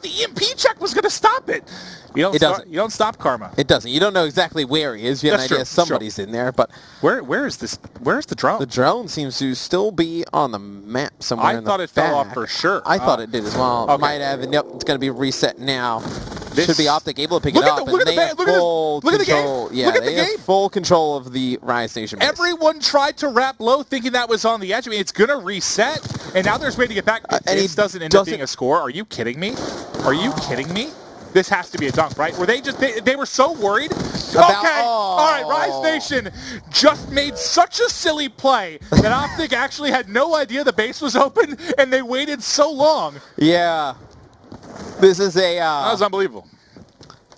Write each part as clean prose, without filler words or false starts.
the EMP check was going to stop it. You don't stop Karma. It doesn't. You don't know exactly where he is. You have an idea somebody's in there, but where is this? Where's the drone? The drone seems to still be on the map somewhere. I thought it fell off for sure. I thought it did as well. Okay. Might have. And yep, it's going to be reset now. Should be Optic able to pick it up. Look at the game. Look at the game. Yeah, they have full control of the Rise Nation base. Everyone tried to wrap low, thinking that was on the edge. I mean, it's going to reset, and now there's a way to get back. This doesn't end up being a score. Are you kidding me? Are you kidding me? This has to be a dunk, right? Were they were so worried? All right, Rise Nation just made such a silly play that Optic actually had no idea the base was open, and they waited so long. Yeah. This is a... that was unbelievable.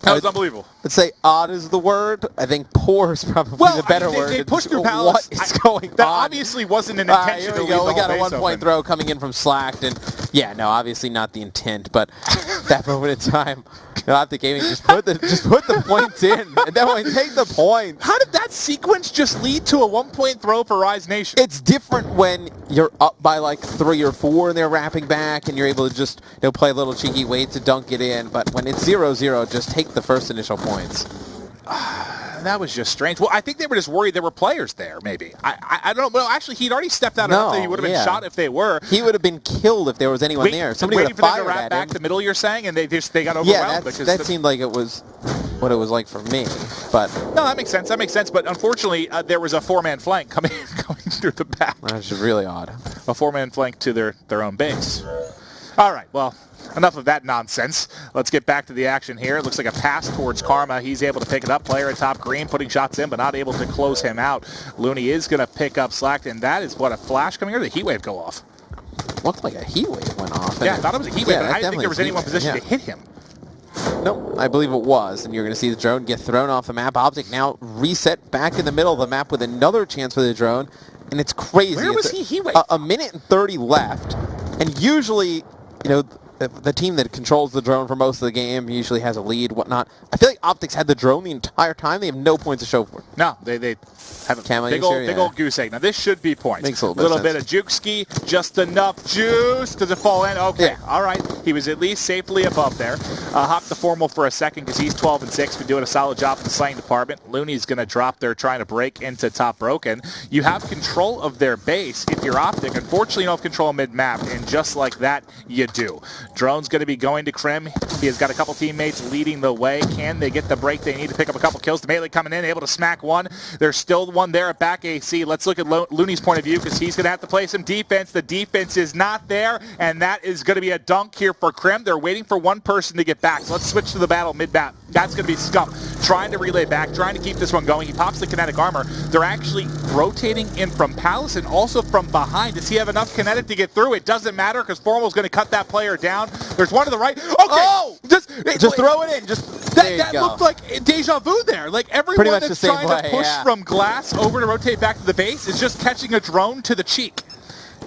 That was unbelievable. Let's say odd is the word. I think poor is probably the better word. They pushed through Palace. What is going on? That obviously wasn't an intention to leave the whole We got a base 1-point open. throw coming in from Slacked, and yeah, no, obviously not the intent, but that moment in time, Optic Gaming just put the points in, and then we take the point. How did that sequence just lead to a 1-point throw for Rise Nation? It's different when you're up by like 3 or 4 and they're wrapping back, and you're able to just play a little cheeky wait to dunk it in. But when it's 0-0, just take the first initial points. That was just strange. Well, I think they were just worried there were players there, maybe. I don't know. Well, actually, he'd already stepped out enough that he would have been shot if they were. He would have been killed if there was anyone there. Somebody would have fired at him. Waiting for them to wrap back the middle, you're saying, and they got overwhelmed. Yeah, that seemed like it was what it was like for me. But no, that makes sense. That makes sense. But unfortunately, there was a 4-man flank going through the back. That's really odd. A 4-man flank to their own base. All right, well, enough of that nonsense. Let's get back to the action here. It looks like a pass towards Karma. He's able to pick it up. Player at top green, putting shots in, but not able to close him out. Looney is going to pick up Slack, and that is what, a flash coming here? Did the heat wave go off? Looked like a heat wave went off. Yeah, I thought it was a heat wave, but I didn't think there was anyone positioned to hit him. Nope, I believe it was, and you're going to see the drone get thrown off the map. Optic now reset back in the middle of the map with another chance for the drone, and it's crazy. Where was he heat wave? A minute and 30 left, and usually, the team that controls the drone for most of the game usually has a lead, whatnot. I feel like Optics had the drone the entire time. They have no points to show for it. No, they have a big old goose egg. Now, this should be points. Makes a little bit of juke ski, just enough juice. Does it fall in? Okay, yeah. All right. He was at least safely above there. Hopped the formal for a second because he's 12-6. Been doing a solid job in the slaying department. Looney's going to drop there trying to break into top broken. You have control of their base if you're Optic. Unfortunately, you don't have control mid-map, and just like that, you do. Drone's going to be going to Krim. He has got a couple teammates leading the way. Can they get the break they need to pick up a couple kills? The melee coming in, able to smack one. There's still one there at back AC. Let's look at Looney's point of view because he's going to have to play some defense. The defense is not there, and that is going to be a dunk here for Krim. They're waiting for one person to get back. So let's switch to the battle mid-map. That's going to be Scump trying to relay back, trying to keep this one going. He pops the kinetic armor. They're actually rotating in from Palace and also from behind. Does he have enough kinetic to get through? It doesn't matter because Formal's going to cut that player down. There's one to the right. Okay. Oh! Just throw it in. That looked like deja vu there. Like everyone that's trying to push from glass over to rotate back to the base is just catching a drone to the cheek.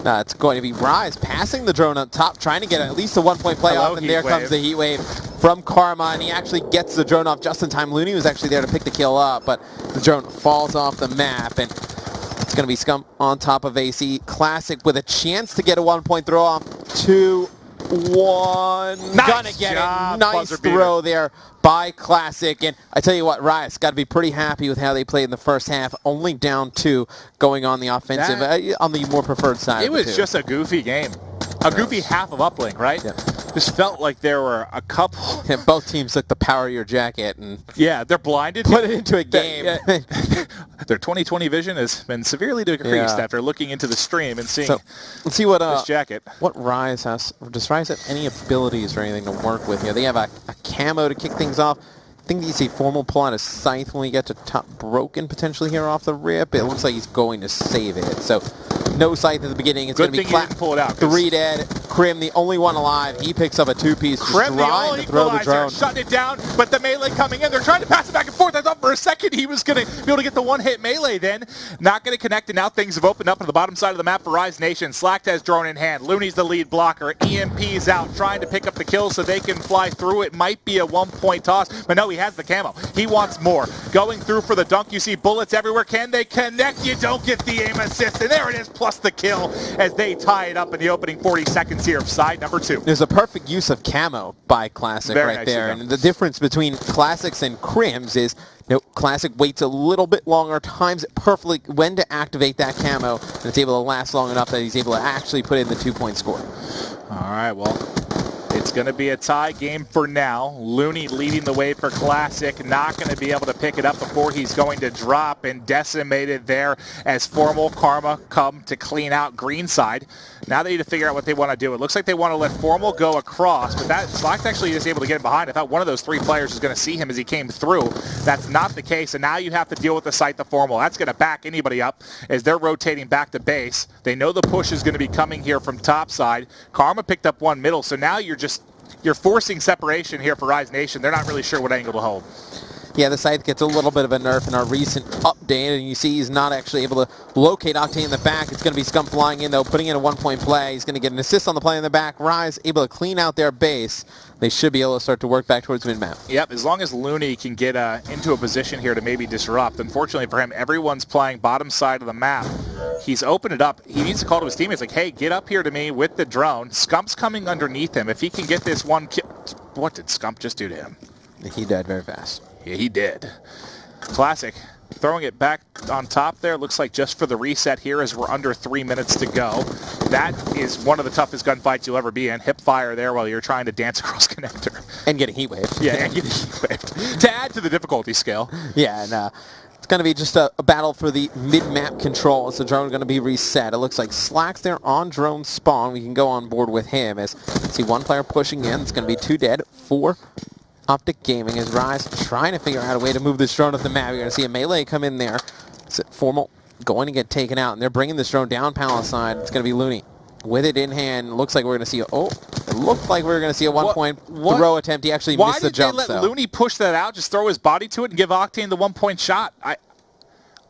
It's going to be Rise passing the drone up top, trying to get at least a 1-point playoff, and there comes the heat wave from Karma, and he actually gets the drone off just in time. Looney was actually there to pick the kill up, but the drone falls off the map, and it's going to be Scump on top of AC. Classic with a chance to get a 1-point throw off. 2-1. Gonna get it. Nice throw there by Classic. And I tell you what, Rise got to be pretty happy with how they played in the first half. Only down 2 going on the offensive, on the more preferred side. It was just a goofy game. A goofy half of Uplink, right? Yeah. Just felt like there were a couple. Yeah, both teams took the power of your jacket and they're blinded. Put it into a game. Their 20/20 vision has been severely decreased after looking into the stream and seeing. So, let's see what this jacket. What Rise has. Does Rise have any abilities or anything to work with here? They have a camo to kick things off. I think you see Formal pull out a scythe when we get to top broken potentially here off the rip. It looks like he's going to save it. So no scythe at the beginning. It's going to be pull it out. 3 dead. Krim, the only one alive. He picks up a 2-piece. Krim, the only equalizer, shutting it down, but the melee coming in. They're trying to pass it back and forth. I thought for a second he was going to be able to get the one-hit melee then. Not going to connect, and now things have opened up on the bottom side of the map for Rise Nation. Slacked has drone in hand. Looney's the lead blocker. EMP's out, trying to pick up the kill so they can fly through. It might be a 1-point toss, but no, he has the camo. He wants more. Going through for the dunk. You see bullets everywhere. Can they connect? You don't get the aim assist, and there it is, plus the kill as they tie it up in the opening 40 seconds here of side number 2. There's a perfect use of camo by Classic right there. And the difference between Classics and Crims is, Classic waits a little bit longer, times it perfectly when to activate that camo, and it's able to last long enough that he's able to actually put in the 2-point score. All right, well, it's going to be a tie game for now. Looney leading the way for Classic. Not going to be able to pick it up before he's going to drop, and decimated there as Formal Karma come to clean out Greenside. Now they need to figure out what they want to do. It looks like they want to let Formal go across, but that Slack actually is able to get him behind. I thought one of those 3 players was going to see him as he came through. That's not the case, and now you have to deal with the site to Formal. That's going to back anybody up as they're rotating back to base. They know the push is going to be coming here from top side. Karma picked up one middle, so now you're forcing separation here for Rise Nation. They're not really sure what angle to hold. Yeah, the scythe gets a little bit of a nerf in our recent update, and you see he's not actually able to locate Octane in the back. It's going to be Scump flying in, though, putting in a 1-point play. He's going to get an assist on the play in the back. Rise able to clean out their base. They should be able to start to work back towards mid-map. Yep, as long as Looney can get into a position here to maybe disrupt. Unfortunately for him, everyone's playing bottom side of the map. He's opened it up. He needs to call to his teammates like, hey, get up here to me with the drone. Scump's coming underneath him. If he can get this one kill... What did Scump just do to him? He died very fast. Yeah, he did. Classic throwing it back on top there. Looks like just for the reset here as we're under 3 minutes to go. That is one of the toughest gunfights you'll ever be in. Hip fire there while you're trying to dance across connector. And getting heat waved. Yeah, and getting heat waved. To add to the difficulty scale. Yeah, and it's going to be just a battle for the mid-map control as the drone is going to be reset. It looks like Slack's there on drone spawn. We can go on board with him as see one player pushing in. It's going to be 2 dead, 4 Optic Gaming as Rise trying to figure out a way to move this drone up the map. You're going to see a melee come in there. It's Formal going to get taken out, and they're bringing this drone down Palace side. It's going to be Looney with it in hand. Looks like we're going to see it looked like we were going to see a 1-point throw attempt. He actually missed the jump. Why did they let Looney push that out, just throw his body to it, and give Octane the 1-point shot?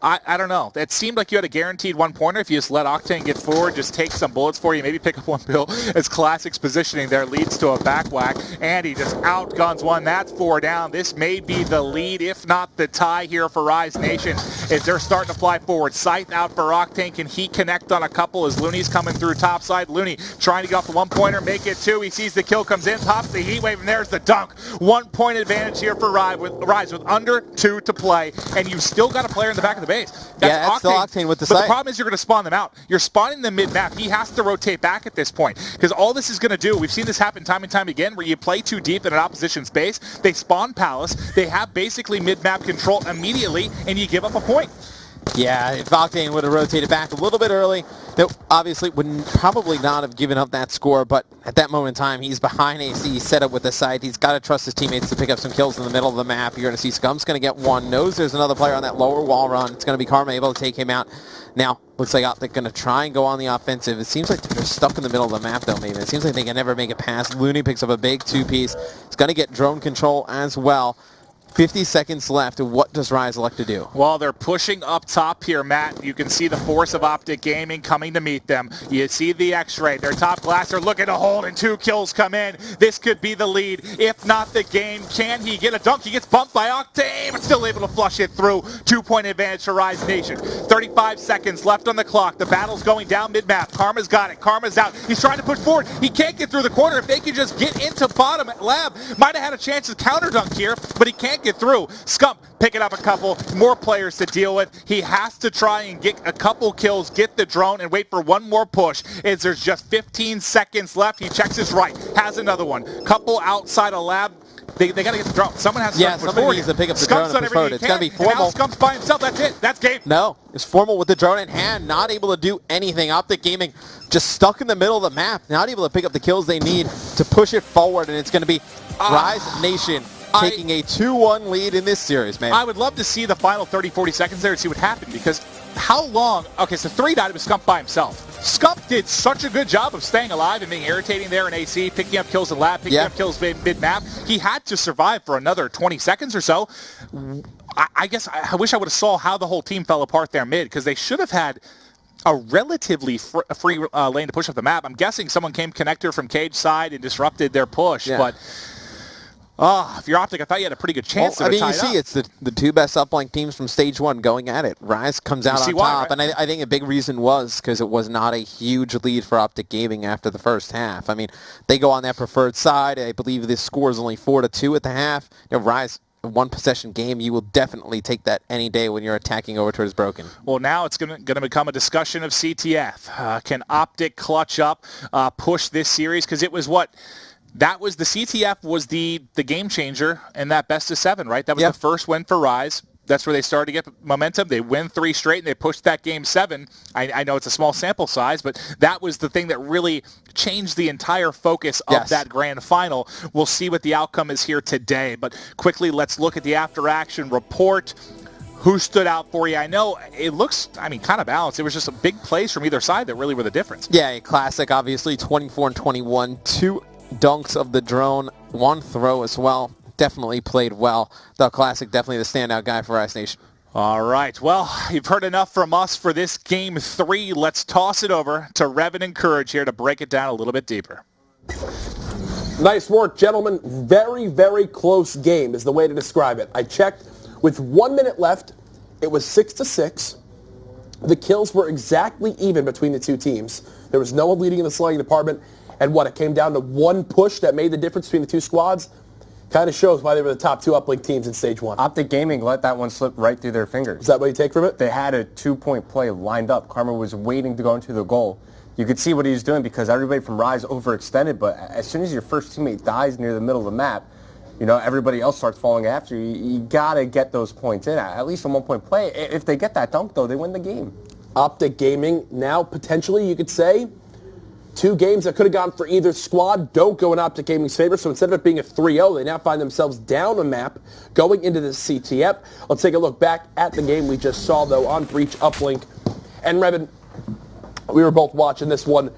I don't know. It seemed like you had a guaranteed 1-pointer if you just let Octane get forward, just take some bullets for you, maybe pick up 1 bill as Classic's positioning there leads to a back whack, and he just outguns one. That's 4 down. This may be the lead, if not the tie here for Rise Nation as they're starting to fly forward. Scythe out for Octane. Can he connect on a couple as Looney's coming through topside? Looney trying to get off the 1-pointer, make it 2. He sees the kill, comes in, pops the heat wave, and there's the dunk. 1-point advantage here for Rise with under 2 to play, and you've still got a player in the back of the base. That's still Octane with the But site. the problem is you're going to spawn them out. You're spawning them mid-map. He has to rotate back at this point because all this is going to do, we've seen this happen time and time again, where you play too deep in an opposition's base, they spawn Palace, they have basically mid-map control immediately, and you give up a point. Yeah, if Octane would have rotated back a little bit early, that obviously would probably not have given up that score, but at that moment in time, he's behind AC, he's set up with the site. He's got to trust his teammates to pick up some kills in the middle of the map. You're going to see Scump's going to get 1. Knows there's another player on that lower wall run. It's going to be Karma able to take him out. Now, looks like Optic going to try and go on the offensive. It seems like they're stuck in the middle of the map, though, maybe. It seems like they can never make it past. Looney picks up a big 2-piece. He's going to get drone control as well. 50 seconds left. What does Rise elect to do? Well, they're pushing up top here, Matt. You can see the force of Optic Gaming coming to meet them. You see the X-ray. Their top glass are looking to hold, and 2 kills come in. This could be the lead, if not the game. Can he get a dunk? He gets bumped by Octane, but still able to flush it through. 2-point advantage for Rise Nation. 35 seconds left on the clock. The battle's going down mid-map. Karma's got it. Karma's out. He's trying to push forward. He can't get through the corner. If they could just get into bottom lab, might have had a chance to counter dunk here, but he can't get through. Scump picking up a couple more players to deal with. He has to try and get a couple kills, get the drone, and wait for one more push. As there's just 15 seconds left, he checks his right, has another one. Couple outside a lab. They got to get the drone. Someone has to somebody needs to pick up the drone and push forward. It's going to be Formal. Now Scump's by himself. That's it. That's game. No, it's Formal with the drone in hand, not able to do anything. Optic Gaming just stuck in the middle of the map, not able to pick up the kills they need to push it forward, and it's going to be Rise Nation taking a 2-1 lead in this series, man. I would love to see the final 30, 40 seconds there and see what happened, because how long... Okay, so 3 died with Scump by himself. Scump did such a good job of staying alive and being irritating there in AC, picking up kills in lab, picking up kills mid-map. He had to survive for another 20 seconds or so. I guess I wish I would have saw how the whole team fell apart there mid, because they should have had a relatively free lane to push up the map. I'm guessing someone came connector from cage side and disrupted their push, but... Oh, if you're Optic, I thought you had a pretty good chance well, to tie you it see, up. it's the two best uplink teams from Stage 1 going at it. Rise comes out on top, right? and I think a big reason was because it was not a huge lead for Optic Gaming after the first half. I mean, they go on their preferred side. I believe this score is only 4-2 at the half. Rise, a one-possession game, you will definitely take that any day when you're attacking over towards Broken. Well, now it's going to become a discussion of CTF. Can Optic clutch up, push this series? Because it was what... That was the CTF was the game changer in that best of 7, right? That was the first win for Rise. That's where they started to get momentum. They win 3 straight, and they pushed that game 7. I know it's a small sample size, but that was the thing that really changed the entire focus of that grand final. We'll see what the outcome is here today. But quickly, let's look at the after-action report. Who stood out for you? I know it looks, kind of balanced. It was just a big plays from either side that really were the difference. Yeah, classic, obviously, 24 and 21. 2 dunks of the drone, 1 throw as well. Definitely played well. The classic, definitely the standout guy for Rise Nation. All right. Well, you've heard enough from us for this Game 3. Let's toss it over to Revin and Courage here to break it down a little bit deeper. Nice work, gentlemen. Very, very close game is the way to describe it. I checked. With 1 minute left, it was 6-6. The kills were exactly even between the two teams. There was no one leading in the slaying department. And it came down to 1 push that made the difference between the two squads. Kind of shows why they were the top 2 uplink teams in Stage 1. Optic Gaming let that one slip right through their fingers. Is that what you take from it? They had a 2-point play lined up. Karma was waiting to go into the goal. You could see what he was doing because everybody from Rise overextended, but as soon as your first teammate dies near the middle of the map, everybody else starts falling after you. You got to get those points in, at least a 1-point play. If they get that dunk, though, they win the game. Optic Gaming now potentially, you could say, 2 games that could have gone for either squad don't go in Optic Gaming's favor. So instead of it being a 3-0, they now find themselves down a map going into the CTF. Let's take a look back at the game we just saw, though, on Breach Uplink. And Revin, we were both watching this one.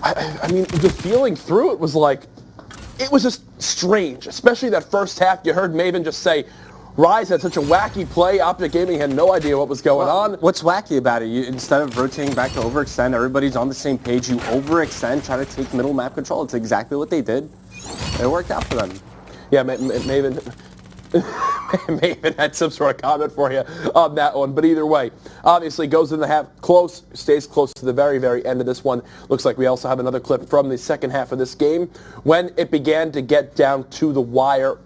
I mean, the feeling through it was like, it was just strange, especially that first half. You heard Maven just say, Rise had such a wacky play. Optic Gaming had no idea what was going on. What's wacky about it? Instead of rotating back to overextend, everybody's on the same page. You overextend, try to take middle map control. It's exactly what they did. It worked out for them. Yeah, Maven had some sort of comment for you on that one. But either way, obviously goes in the half close, stays close to the very, very end of this one. Looks like we also have another clip from the second half of this game when it began to get down to the wire.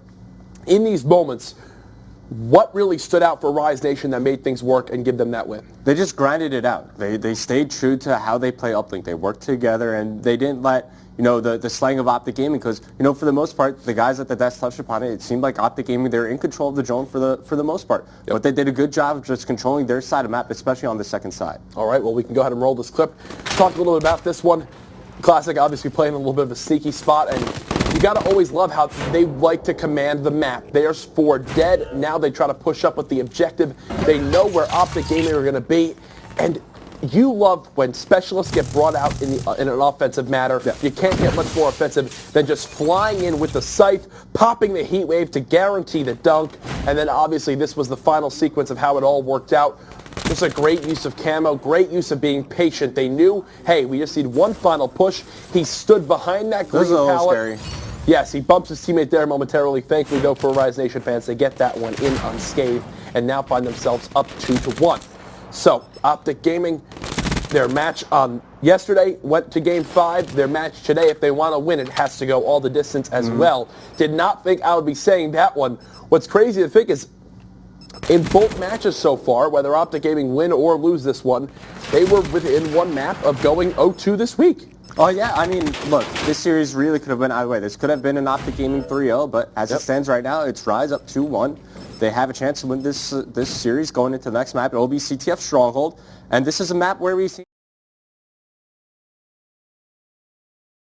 In these moments, what really stood out for Rise Nation that made things work and give them that win? They just grinded it out. They stayed true to how they play Uplink. They worked together, and they didn't let the slang of Optic Gaming, because for the most part, the guys at the desk touched upon it. It seemed like Optic Gaming, they were in control of the drone for the most part. Yep. But they did a good job of just controlling their side of the map, especially on the second side. All right, well, we can go ahead and roll this clip. Talk a little bit about this one. Classic, obviously playing a little bit of a sneaky spot, and you got to always love how they like to command the map. There's 4 dead. Now they try to push up with the objective. They know where Optic Gaming are going to be, and you love when specialists get brought out in an offensive matter. Yeah. You can't get much more offensive than just flying in with the scythe, popping the heat wave to guarantee the dunk, and then obviously this was the final sequence of how it all worked out. Just a great use of camo, great use of being patient. They knew, hey, we just need one final push. He stood behind that green pallet. Scary. Yes, he bumps his teammate there momentarily. Thankfully, though, for Rise Nation fans, they get that one in unscathed and now find themselves up 2-1. So, Optic Gaming, their match on yesterday went to Game 5. Their match today, if they want to win, it has to go all the distance as well. Did not think I would be saying that one. What's crazy to think is, in both matches so far, whether Optic Gaming win or lose this one, they were within 1 map of going 0-2 this week. Oh, yeah. I mean, look, this series really could have been either way. This could have been an Optic Gaming 3-0, but as it stands right now, it's Rise up 2-1. They have a chance to win this series going into the next map. It will be CTF Stronghold, and this is a map where we see